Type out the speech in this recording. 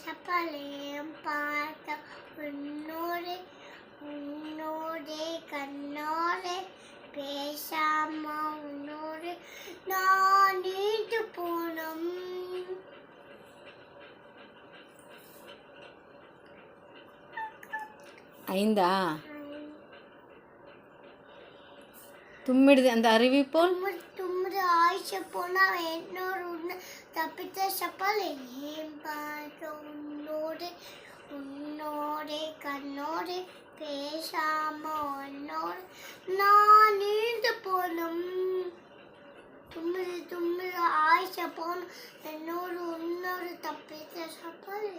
சப்பலையும் பார்த்த உன்னோடு உன்னோடே கண்ணோடு பேசாம உன்னோடு நான் நீட்டு போனோம். ஐந்தா தும்மிடுது அந்த அருவி போல் தும்முது ஆயிஷ போனா என்னோடு உன்னை தப்பித்த சப்பலையும் பார்த்த உன்னோடு உன்னோடே கண்ணோடு பேசாம உன்னோடு நான் நீண்டு போனோம். தும்முது ஆயிஷ போன என்னோடு உன்னோடு தப்பித்த சப்பலை